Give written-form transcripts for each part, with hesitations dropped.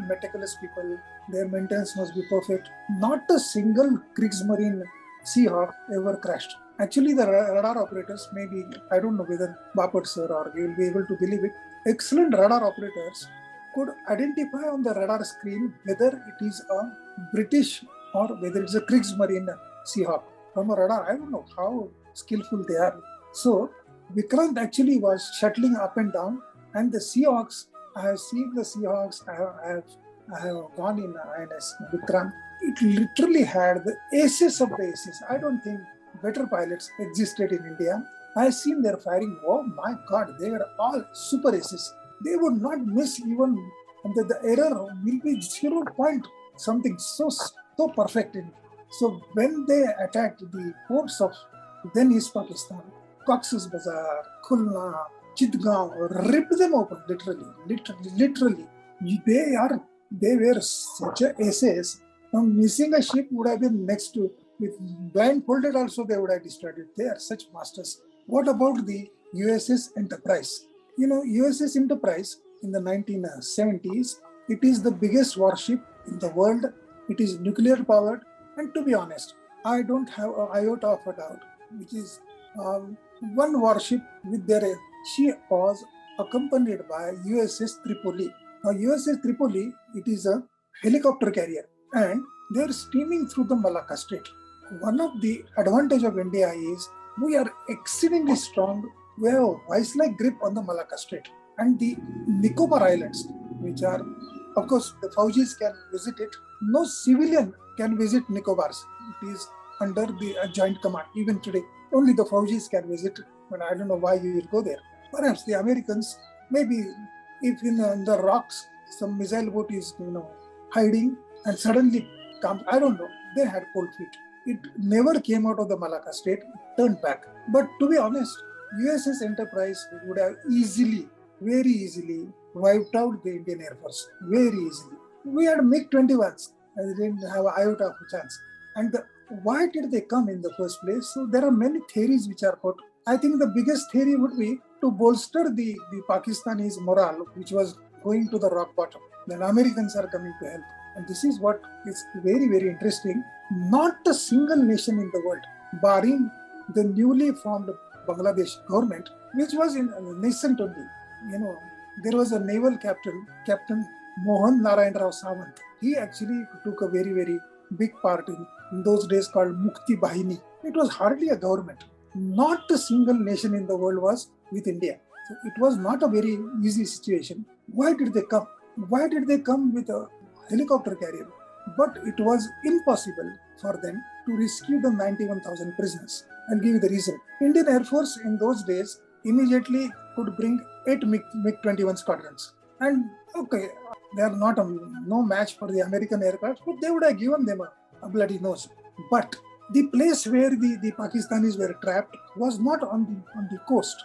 meticulous people. Their maintenance must be perfect. Not a single Kriegsmarine Seahawk ever crashed. Actually, the radar operators, maybe, I don't know whether Bapat sir or you will be able to believe it, excellent radar operators could identify on the radar screen whether it is a British or whether it's a Kriegsmarine Seahawk. From a radar, I don't know how skillful they are. So, Vikrant actually was shuttling up and down, and the Seahawks, I have seen the Seahawks, I have gone in INS Vikrant. It literally had the aces of the aces. I don't think better pilots existed in India. I have seen their firing. Oh my God, they were all super aces. They would not miss even, the error will be 0 point something, so perfect. So when they attacked the ports of then East Pakistan, Cox's Bazar, Khulna, Chitgaon, ripped them open, literally. They were such aces. Missing a ship would have been next to, with blindfolded also they would have destroyed it. They are such masters. What about the USS Enterprise? USS Enterprise in the 1970s, it is the biggest warship in the world. It is nuclear powered, and to be honest, I don't have an iota of a doubt, which is one warship with their, she was accompanied by USS Tripoli. Now USS Tripoli, it is a helicopter carrier, and they are steaming through the Malacca Strait. One of the advantage of India is we are exceedingly strong. We have a vice-like grip on the Malacca Strait and the Nicobar Islands, which are, of course, the Faujis can visit it. No civilian can visit Nicobars. It is under the joint command. Even today, only the Faujis can visit, but I don't know why you will go there. Perhaps the Americans, maybe if in the rocks some missile boat is hiding and suddenly comes, I don't know. They had cold feet. It never came out of the Malacca Strait, it turned back. But to be honest, USS Enterprise would have very easily wiped out the Indian Air Force. Very easily. We had MiG-21s. They didn't have an iota of a chance. And why did they come in the first place? So there are many theories which are put. I think the biggest theory would be to bolster the Pakistanis' morale, which was going to the rock bottom. Then Americans are coming to help. And this is what is very, very interesting. Not a single nation in the world, barring the newly formed Bangladesh government, which was in nascent only. There was a naval captain, Captain Mohan Narayan Rao Sawant. He actually took a very, very big part in those days called Mukti Bahini. It was hardly a government. Not a single nation in the world was with India. So it was not a very easy situation. Why did they come? Why did they come with a helicopter carrier? But it was impossible for them to rescue the 91,000 prisoners. I'll give you the reason. Indian Air Force in those days immediately could bring 8 MiG-21 squadrons. And okay, they are not no match for the American aircraft, but they would have given them a bloody nose. But the place where the Pakistanis were trapped was not on the coast.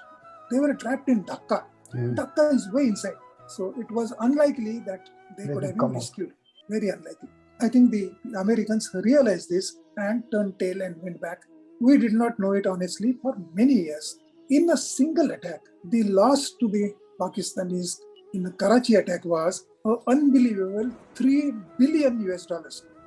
They were trapped in Dhaka. Dhaka is way inside. So it was unlikely that they could have been rescued. Very unlikely. I think the Americans realized this and turned tail and went back. We did not know it honestly for many years. In a single attack, the loss to the Pakistanis in the Karachi attack was an unbelievable $3 billion.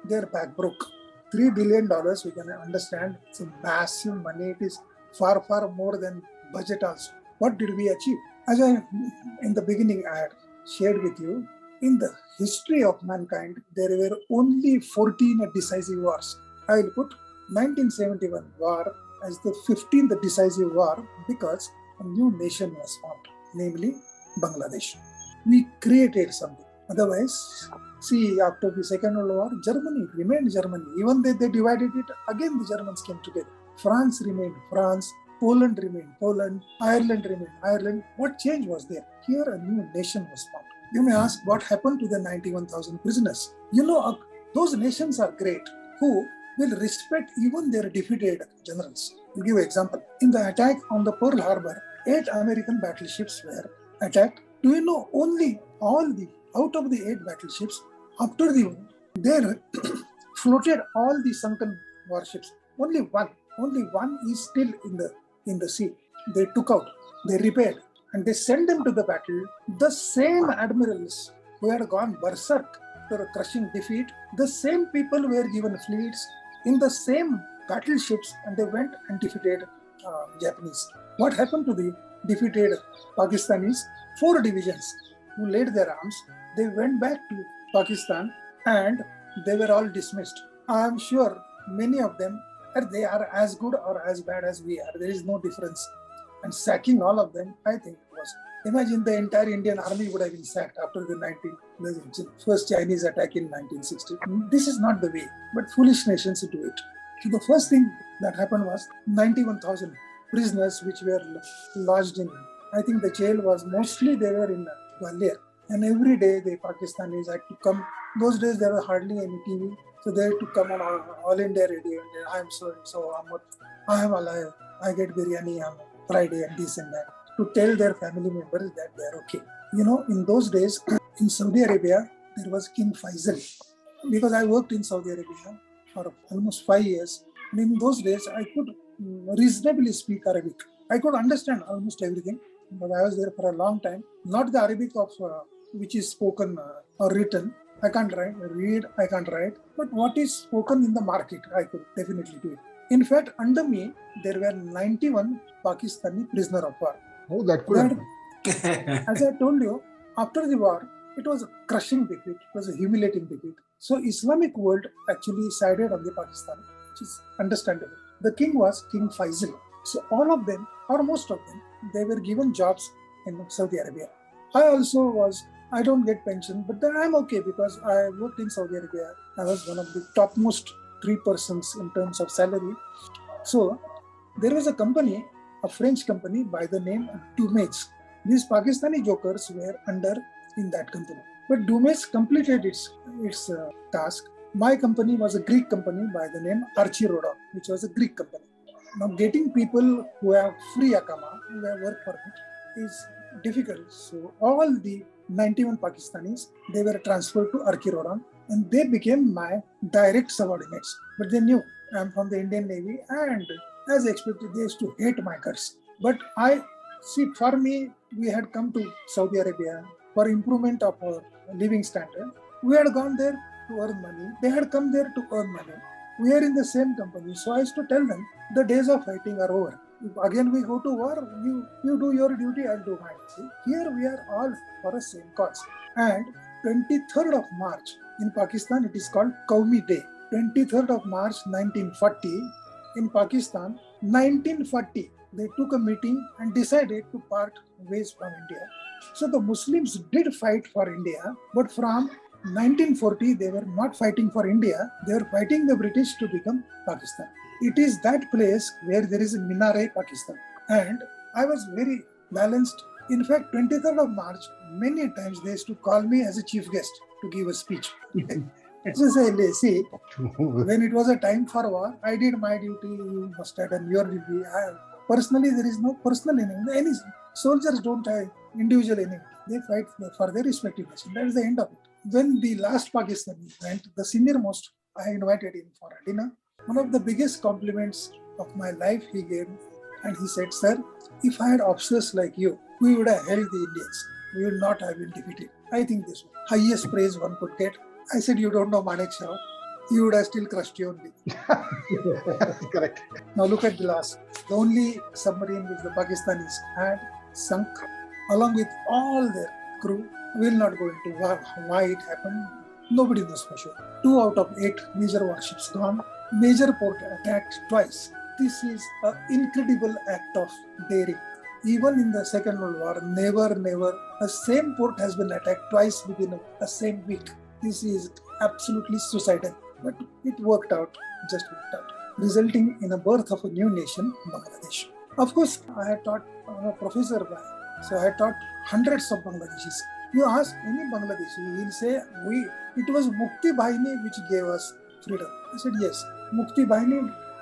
Their back broke. $3 billion, we can understand, it's a massive money. It is far, far more than budget also. What did we achieve? As in the beginning I had shared with you, in the history of mankind, there were only 14 decisive wars. I will put 1971 war as the 15th decisive war because a new nation was formed, namely Bangladesh. We created something. Otherwise, see, after the Second World War, Germany remained Germany. Even though they divided it, again the Germans came together. France remained France, Poland remained Poland, Ireland remained Ireland. What change was there? Here a new nation was formed. You may ask, what happened to the 91,000 prisoners? Those nations are great who will respect even their defeated generals. I'll give you an example. In the attack on the Pearl Harbor, 8 American battleships were attacked. Do you know only out of the 8 battleships, after they floated all the sunken warships. Only one is still in the sea. They took out, they repaired, and they sent them to the battle. The same admirals who had gone berserk after a crushing defeat, the same people were given fleets in the same battleships and they went and defeated Japanese. What happened to the defeated Pakistanis? 4 divisions who laid their arms, they went back to Pakistan and they were all dismissed. I am sure many of them they are as good or as bad as we are. There is no difference. And sacking all of them, I think it was. Imagine the entire Indian army would have been sacked after the first Chinese attack in 1960. This is not the way, but foolish nations do it. So the first thing that happened was 91,000 prisoners which were lodged in. I think the jail was mostly they were in Gwalior. And every day the Pakistanis had to come. Those days there was hardly any TV. So they had to come on All India Radio and I am so, I am alive, I get biryani on Friday and this and that, to tell their family members that they are okay. You know, in those days, in Saudi Arabia, there was King Faisal. Because I worked in Saudi Arabia for almost 5 years. And in those days, I could reasonably speak Arabic. I could understand almost everything. But I was there for a long time. Not the Arabic of which is spoken or written. I can't read, I can't write. But what is spoken in the market, I could definitely do it. In fact, under me, there were 91 Pakistani prisoner of war. Oh, that could have. As I told you, after the war, it was a crushing defeat. It was a humiliating defeat. So Islamic world actually sided on the Pakistan, which is understandable. The king was King Faisal. So all of them, or most of them, they were given jobs in Saudi Arabia. I don't get pension, but then I'm okay because I worked in Saudi Arabia. I was one of the topmost 3 persons in terms of salary. So there was a company, a French company by the name of Dumais. These Pakistani jokers were under in that company. But Dumais completed its task. My company was a Greek company by the name Archirodon, which was a Greek company. Now getting people who have free akama, who have work permit, is difficult. So all the 91 Pakistanis, they were transferred to Archirodon and they became my direct subordinates. But they knew I'm from the Indian Navy and as expected, they used to hate my guts. But for me, we had come to Saudi Arabia for improvement of our living standard. We had gone there to earn money. They had come there to earn money. We are in the same company. So I used to tell them, the days of fighting are over. If again we go to war, you do your duty, I'll do mine. See, here we are all for the same cause. And 23rd of March, in Pakistan, it is called Qaumi Day. 23rd of March 1940, in Pakistan, 1940, they took a meeting and decided to part ways from India. So the Muslims did fight for India, but from 1940, they were not fighting for India, they were fighting the British to become Pakistan. It is that place where there is a Minare, Pakistan. And I was very balanced. In fact, 23rd of March, many times they used to call me as a chief guest to give a speech. So see, when it was a time for war, I did my duty, you must have done your duty. Personally, there is no personal enemy. Any soldiers don't have individual enemy. They fight for their respective nation. That is the end of it. When the last Pakistani went, the senior most, I invited him for a dinner. One of the biggest compliments of my life he gave me, and he said, "Sir, if I had officers like you, we would have held the Indians. We would not have been defeated." I think this was highest praise one could get. I said, "You don't know Manek Shah. You would have still crushed you only." Correct. Now look at the last. The only submarine which the Pakistanis had sunk, along with all their crew. We'll not go into why it happened. Nobody knows for sure. 2 out of 8 major warships gone. Major port attacked twice. This is an incredible act of daring. Even in the Second World War, never, the same port has been attacked twice within the same week. This is absolutely suicidal. But it worked out, resulting in a birth of a new nation, Bangladesh. Of course, I had taught a professor, so I had taught hundreds of Bangladeshis. You ask any Bangladeshi, he'll say, it was Mukti Bahini which gave us freedom. I said, yes, Mukti Bahini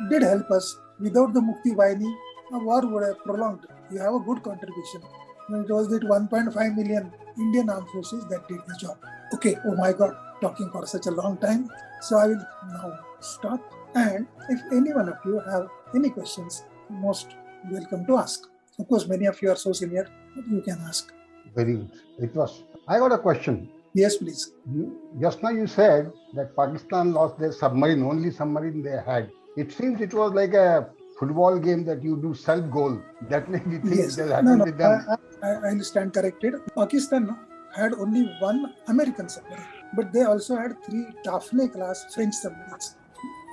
did help us. Without the Mukti Bahini, a war would have prolonged. You have a good contribution. It was that 1.5 million Indian armed forces that did the job. Okay, oh my God, talking for such a long time. So I will now stop. And if any one of you have any questions, most welcome to ask. Of course, many of you are so senior that you can ask. Very good. It was. I got a question. Yes, please. Just now you said that Pakistan lost their submarine, only submarine they had. It seems it was like a football game that you do self-goal. That made me think Yes. it has No, happened no. with them. I stand corrected. Pakistan had only one American submarine, but they also had 3 Daphne class French submarines.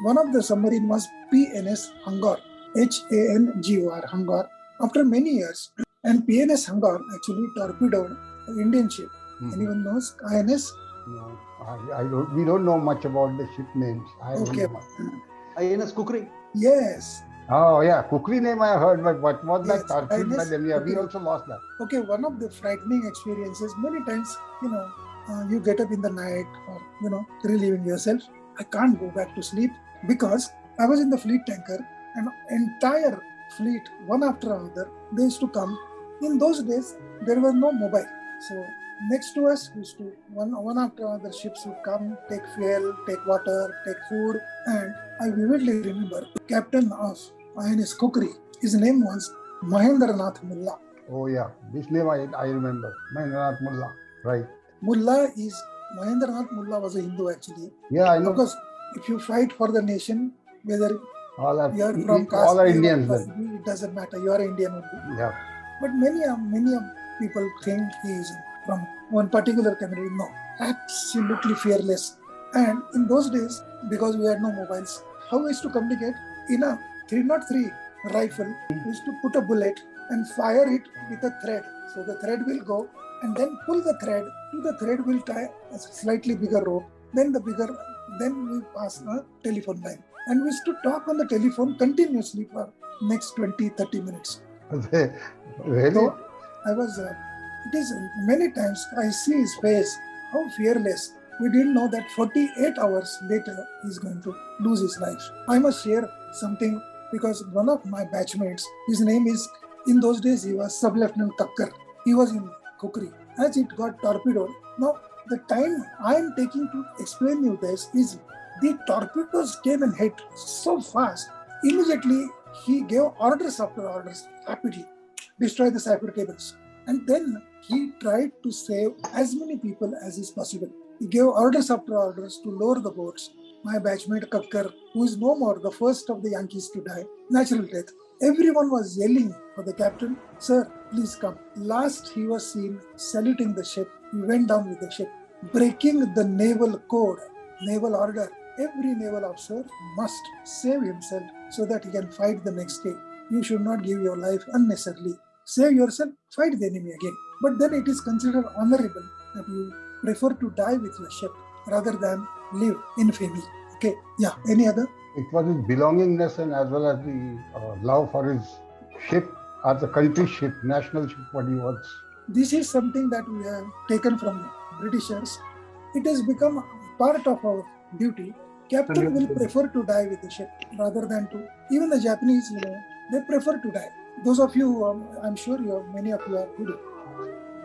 One of the submarine was PNS Hangar, Hangor, Hangar. After many years, and PNS Hangar actually torpedoed the Indian ship. Anyone knows INS? No, I don't. We don't know much about the ship names. I don't Okay. know much. INS Kukri. Yes. Oh yeah, Kukri name I heard, but what was Yes, that torpedo? INS Yeah, we Kukri. also lost that. Okay, one of the frightening experiences, many times, you get up in the night or, relieving yourself. I can't go back to sleep because I was in the fleet tanker and entire fleet, one after another, they used to come. In those days, there was no mobile. So next to us used to, one after another ships would come, take fuel, take water, take food. And I vividly remember captain of INS Kukri, his name was Mahendranath Mulla. Oh yeah, this name I remember. Mahendranath Mulla, right? Mahendranath Mulla was a Hindu actually. Yeah, I know. Because if you fight for the nation, whether All are, you are from all are Kashmir or Indians then. Kashmir, it doesn't matter. You are Indian only. Yeah. But many people think he is from one particular community. No, absolutely fearless. And in those days, because we had no mobiles, how we used to communicate? In a 303 rifle, we used to put a bullet and fire it with a thread. So the thread will go and then pull the thread. To the thread will tie a slightly bigger rope. Then we pass a telephone line. And we used to talk on the telephone continuously for next 20-30 minutes. Really? So I was, it is many times I see his face, how fearless. We didn't know that 48 hours later he's going to lose his life. I must share something because one of my batchmates, his name is, in those days he was Sub-Lieutenant Kakkar. He was in Kukri. As it got torpedoed, now the time I am taking to explain you this is the torpedoes came and hit so fast. Immediately he gave orders after orders rapidly. Destroy the cipher cables. And then he tried to save as many people as is possible. He gave orders after orders to lower the boats. My batchmate Kakkar, who is no more the first of the Yankees to die, natural death. Everyone was yelling for the captain, "Sir, please come." Last he was seen saluting the ship. He went down with the ship, breaking the naval code, naval order. Every naval officer must save himself so that he can fight the next day. You should not give your life unnecessarily. Save yourself, fight the enemy again. But then it is considered honorable that you prefer to die with your ship rather than live infamy. Okay, yeah, any other? It was his belongingness and as well as the love for his ship, as a country ship, national ship, what he was. This is something that we have taken from Britishers. It has become part of our duty. Captain will prefer to die with the ship rather than to, even the Japanese, they prefer to die. Those of you, I'm sure many of you are good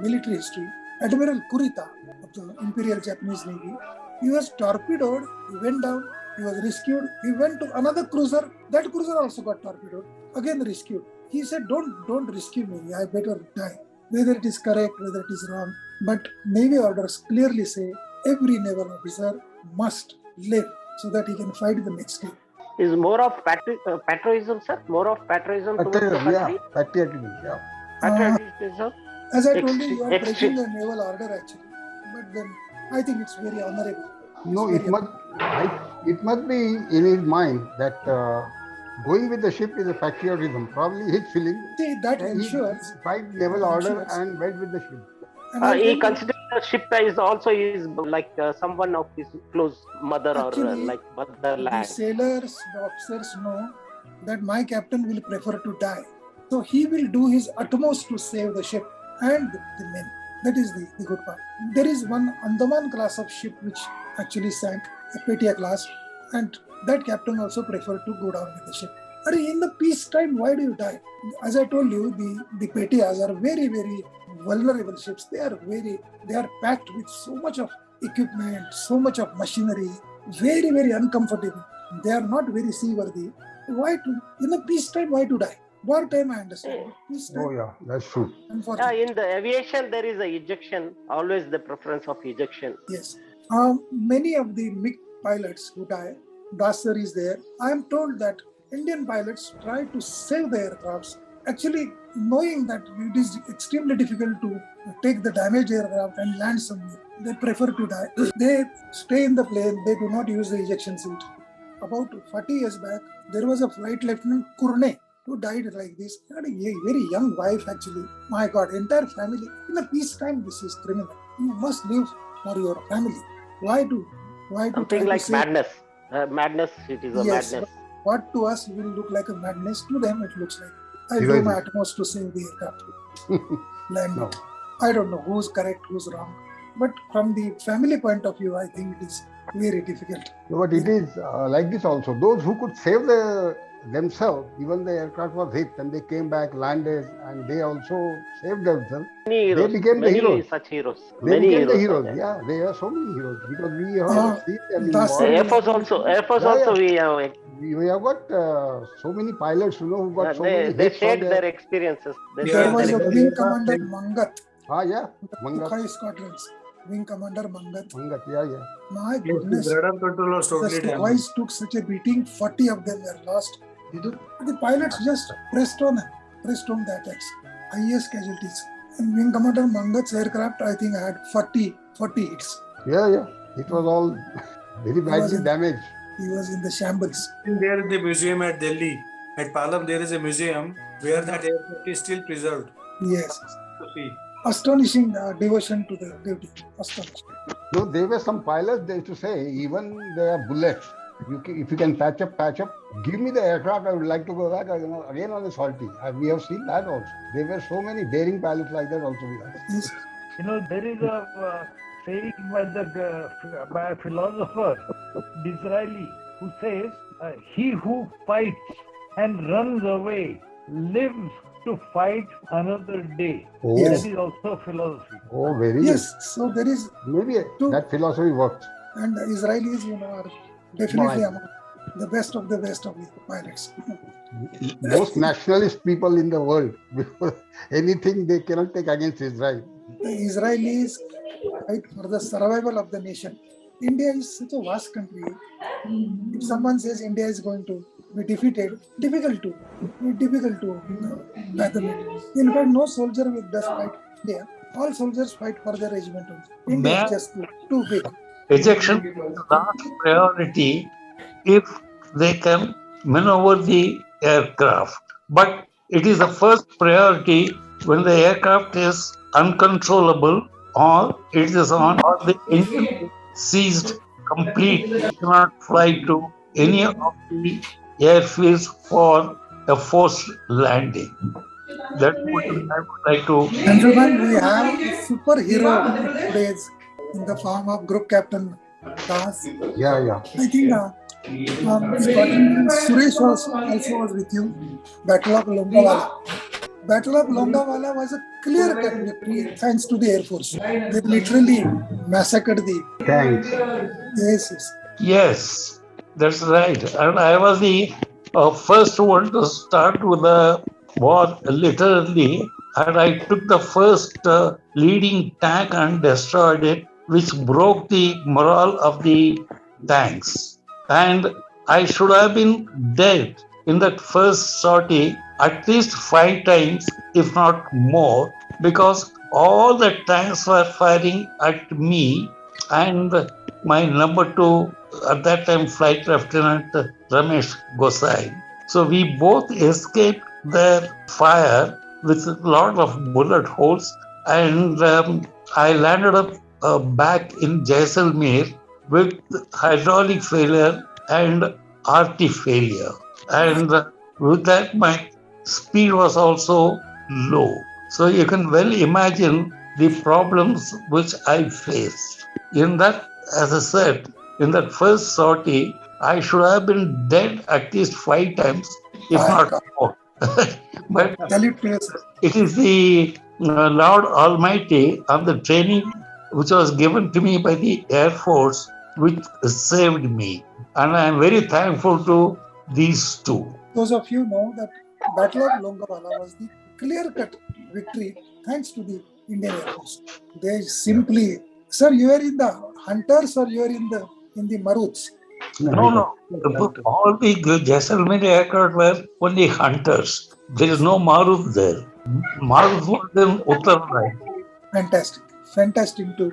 military history. Admiral Kurita of the Imperial Japanese Navy, he was torpedoed, he went down, he was rescued, he went to another cruiser, that cruiser also got torpedoed, again rescued. He said, don't rescue me, I better die. Whether it is correct, whether it is wrong, but Navy orders clearly say every naval officer must live so that he can fight the next day. Is more of patriotism, sir? More of patriotism towards the country? Yeah, patriotism, yeah. Patriotism? As I told you, you are breaking the naval order actually. But then I think it's very honorable. No, it must be in his mind that going with the ship is a patriotism. Probably his feeling. See, that ensures. He fight naval order and went with the ship. He considers the ship is also like someone of his close mother or like motherland. The sailors, the officers know that my captain will prefer to die. So he will do his utmost to save the ship and the men. That is the good part. There is one Andaman class of ship which actually sank, a Petia class, and that captain also preferred to go down with the ship. But in the peacetime, why do you die? As I told you, the Petias are very, very vulnerable ships. They are packed with so much of equipment, so much of machinery, very, very uncomfortable. They are not very seaworthy. In the peacetime, why to die? Wartime, I understand. Eh, This Oh, time, yeah, that's true. unfortunately. in the aviation, there is a ejection, always the preference of ejection. Yes. Many of the MiG pilots who die, Dasser is there. I am told that Indian pilots try to save the aircrafts, actually knowing that it is extremely difficult to take the damaged aircraft and land somewhere. They prefer to die. They stay in the plane. They do not use the ejection seat. About 40 years back, there was a Flight Lieutenant Kurne who died like this. He had a very young wife, actually. My God, entire family. In the peacetime, this is criminal. You must live for your family. Why to Something try like to save? madness. Madness, it is a Yes, madness. what to us will look like a madness, to them it looks like I do Heroism. my utmost to save the aircraft. Land No. it. I don't know who's correct, who's wrong. But from the family point of view, I think it is very difficult. No, but it is like this also. Those who could save themselves, even the aircraft was hit and they came back, landed, and they also saved themselves. Many They heroes, became the many heroes. such heroes. They Many became the heroes are heroes. there. Yeah, there are so many heroes because we have Uh, seen them in that's war. the Air Force also. Air Force Yeah, also yeah. we have. We have got so many pilots, who got so many They hits on shared their. their experiences. They There shared was their a experiences. Wing Commander Mangat, Yeah, the Mangat. Sukhoi squadrons. Wing Commander Mangat. Mangat, yeah. My Yes, goodness, his radar control was the totally damaged. Sukhois took such a beating, 40 of them were lost. The pilots just pressed on the attacks. Highest casualties. And Wing Commander Mangat's aircraft, I think, had 40 hits. Yeah. It was all very badly in- damaged. He was in the shambles. There in the museum at Delhi, at Palam, there is a museum where that aircraft is still preserved Yes. to see. Astonishing devotion to the duty. Astonishing. No, there were some pilots they used to say, even there are bullets. If you can patch up. Give me the aircraft, I would like to go back again on a sortie. We have seen that also. There were so many daring pilots like that also with us. Yes. There is a saying by a philosopher, Disraeli, who says, he who fights and runs away lives to fight another day. Oh, Yes. That is also philosophy. oh, very. Yes. So there is, Maybe that philosophy works. and the Israelis, are definitely No, among the best of the pilots. Most nationalist people in the world, because anything they cannot take against Israel. The Israelis fight for the survival of the nation. India is such a vast country. If someone says India is going to be defeated, difficult to fathom it. In fact, no soldier will just fight India. All soldiers fight for their regiment. India is just too big. Ejection is the last priority if they can maneuver the aircraft. But it is the first priority when the aircraft is uncontrollable or it is on or the engine seized completely. You cannot fly to any of the airfields for a forced landing. That's what I would like to. Gentlemen, we have a superhero today in the form of Group Captain Das. Yeah. I think Scotland, Suresh also was with you. Battle of Longawala. Battle of Longawala was a clear-cut victory thanks to the Air Force. They literally massacred the. Thanks. Yes. Yes, that's right. And I was the first one to start with the war, literally. And I took the first leading tank and destroyed it, which broke the morale of the tanks. And I should have been dead in that first sortie at least 5 times, if not more, because all the tanks were firing at me and my number 2 at that time, Flight Lieutenant Ramesh Gosai. So we both escaped their fire with a lot of bullet holes, and I landed up back in Jaisalmer with hydraulic failure and RT failure. And with that, my speed was also low. So you can well imagine the problems which I faced. In that, as I said, in that first sortie, I should have been dead at least 5 times, if not more. But it is the Lord Almighty and the training which was given to me by the Air Force which saved me. And I am very thankful to these two. Those of you know that Battle of Longawala was the clear-cut victory thanks to the Indian Air Force. They simply, sir, you are in the hunters or you are in the Maruts? No. All the Jaisalmer aircraft were only hunters. There is no Marut there. Marut was in Uttarakhand. Fantastic to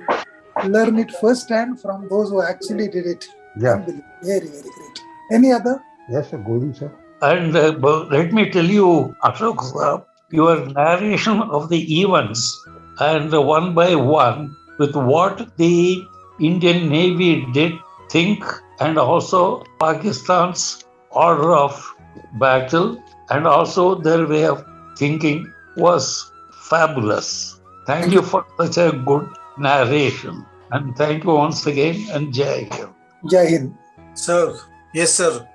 learn it firsthand from those who actually did it. Yeah. Unbelievable. Very, very great. Any other? Yes, sir. Go ahead, sir. And let me tell you, Ashok, your narration of the events and one by one with what the Indian Navy did think, and also Pakistan's order of battle and also their way of thinking was fabulous. Thank you for such a good narration. And thank you once again, and Jai Hind. Jai Hind. Sir, yes, sir.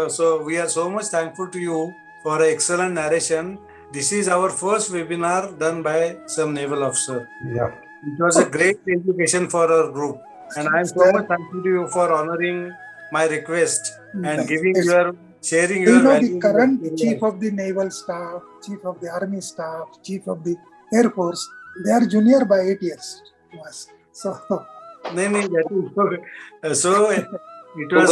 So we are so much thankful to you for an excellent narration. This is our first webinar done by some naval officer. Yeah. It was a great education for our group, and I am so much thankful to you for honoring my request and sharing your the current chief of the naval staff, chief of the army staff, chief of the air force, they are junior by 8 years to us. So so it was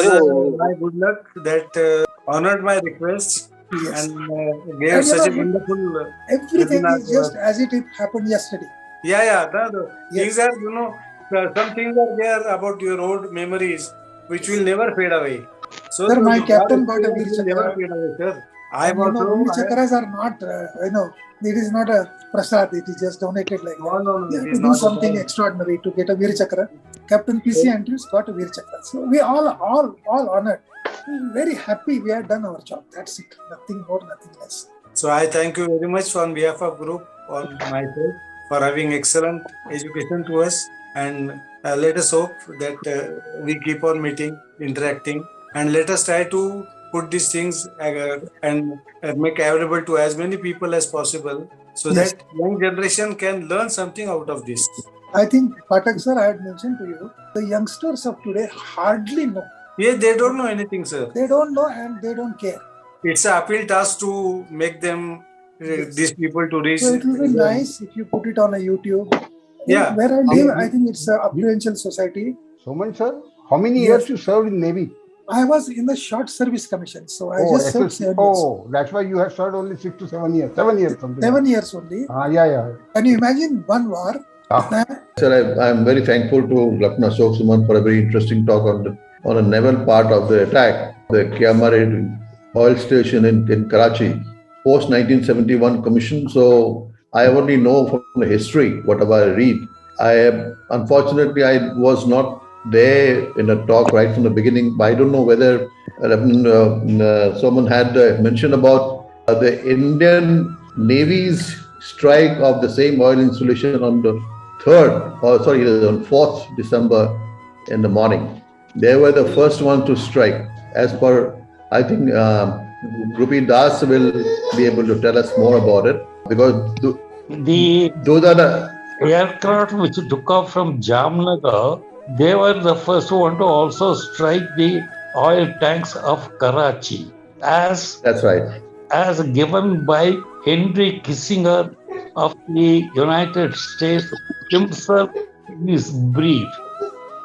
my good luck that honored my request. Yes. And gave such a wonderful. Everything is just as it happened yesterday. Yeah. These are, some things are there about your old memories which will never fade away. So, sir, my captain got a Veer Chakra. Never fade away, sir. Veer Chakras are not, it is not a prasad, it is just donated like that. No, you have to do something extraordinary to get a Veer Chakra. Captain PC Andrews got a Veer Chakra. So we all honored. Very happy we have done our job. That's it. Nothing more, nothing less. So I thank you very much on behalf of group, on myself, for having excellent education to us. And let us hope that we keep on meeting, interacting, and let us try to put these things and make available to as many people as possible, so that young generation can learn something out of this. I think, Patak sir, I had mentioned to you, the youngsters of today hardly know. Yeah, they don't know anything, sir. They don't know and they don't care. It's an uphill task to make them, these people to reach. So it will be nice if you put it on a YouTube. Yeah. Where I live, I think it's a affluential society. Soman sir, how many years you served in Navy? I was in the short service commission, so I just served 7 years. Oh, that's why you have served only 6 to 7 years. 7 years something. 7 years only. Yeah. Can you imagine one war? Sir, I am very thankful to Lieutenant Ashok Soman for a very interesting talk on a naval part of the attack. The Kiamare oil station in Karachi, post 1971 commission. So I only know from the history, whatever I read. Unfortunately, I was not there in a talk right from the beginning, but I don't know whether someone had mentioned about the Indian Navy's strike of the same oil installation on the 4th December in the morning. They were the first one to strike. As per, I think Rupi Das will be able to tell us more about it, because those are the aircraft which took off from Jamnagar. They were the first one to also strike the oil tanks of Karachi, that's right, as given by Henry Kissinger of the United States himself in his brief.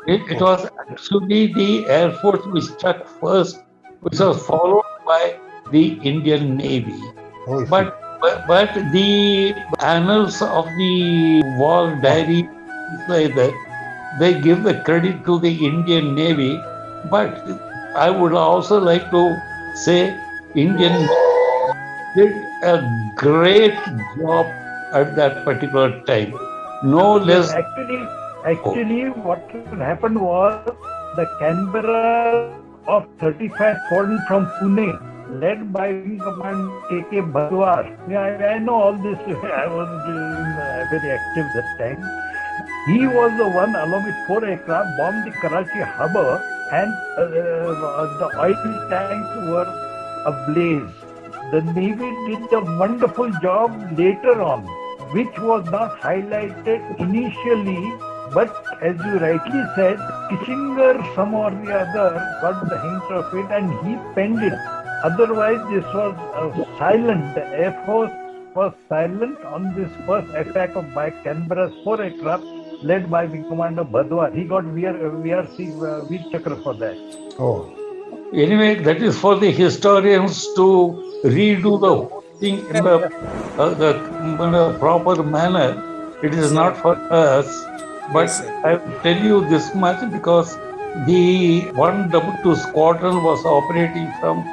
It was actually the Air Force which struck first, which was followed by the Indian Navy. But the annals of the war diary say that they give the credit to the Indian Navy, but I would also like to say Indian Navy did a great job at that particular time. No less. Actually, what happened was the Canberra of 35 foreign from Pune, led by Wing Command K.K. Bhadwar. I know all this. I was very active that time. He was the one, along with 4 aircraft, bombed the Karachi harbour, and the oil tanks were ablaze. The Navy did a wonderful job later on, which was not highlighted initially, but as you rightly said, Kissinger, some or the other, got the hint of it and he penned it. Otherwise, this was silent. The Air Force was silent on this first attack by Canberra's 4 aircraft led by Wing Commander Bhadwar. He got VRC Veer Chakra for that. Oh. Anyway, that is for the historians to redo the whole thing in a proper manner. It is not for us. But Yes, sir. I will tell you this much because the 122 squadron was operating from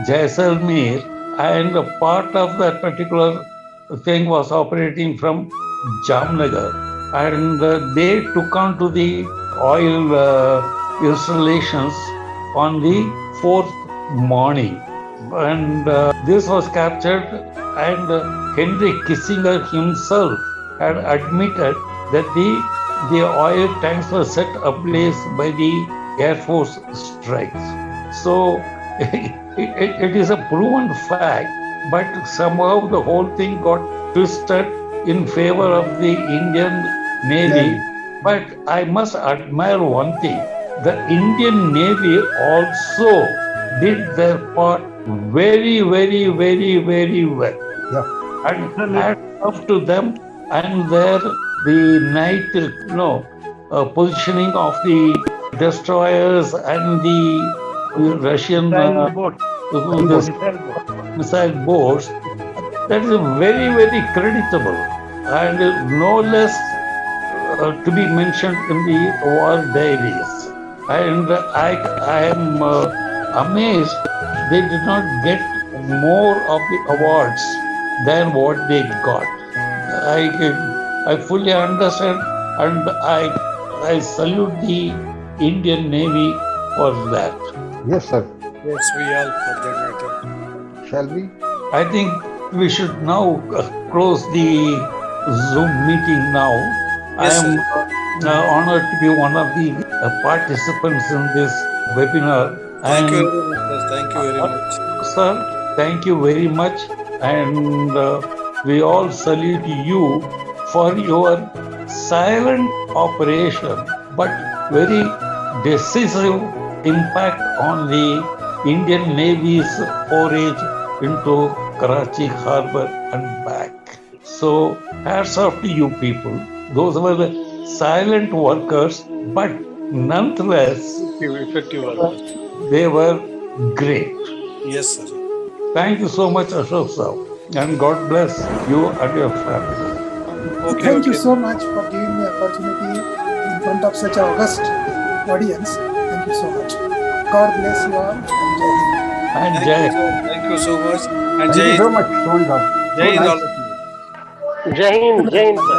Jaisalmer, and a part of that particular thing was operating from Jamnagar, and they took on to the oil installations on the 4th morning, and this was captured, and Henry Kissinger himself had admitted that the oil tanks were set ablaze by the Air Force strikes. So it is a proven fact, but somehow the whole thing got twisted in favor of the Indian Navy. But I must admire one thing. The Indian Navy also did their part very, very, very, very well. Yeah. And hats off to them and the night, positioning of the destroyers and the Russian missile boats. That is very, very creditable and no less to be mentioned in the war diaries. And I am amazed they did not get more of the awards than what they got. I fully understand, and I salute the Indian Navy for that. Yes, sir. Yes, we all for that matter. Shall we? I think we should now close the Zoom meeting now. Yes, I am honored to be one of the participants in this webinar. Thank you very much, sir. Thank you very much. Sir, thank you very much, and we all salute you for your silent operation but very decisive impact on the Indian Navy's forage into Karachi Harbour and back. So hats off to you people. Those were the silent workers, but nonetheless, Effective work. they were great. Yes, sir. Thank you so much, Ashok sir, and God bless you and your family. Okay, Thank you okay. so much for giving me opportunity in front of such an august audience. Thank you so much. God bless you all and Jai Hind. And Thank Jai. you, sir. Thank you so much. And Thank Jai you so Hind. much, Soman. Jai Hind, nice. all of you. Jai Hind, sir.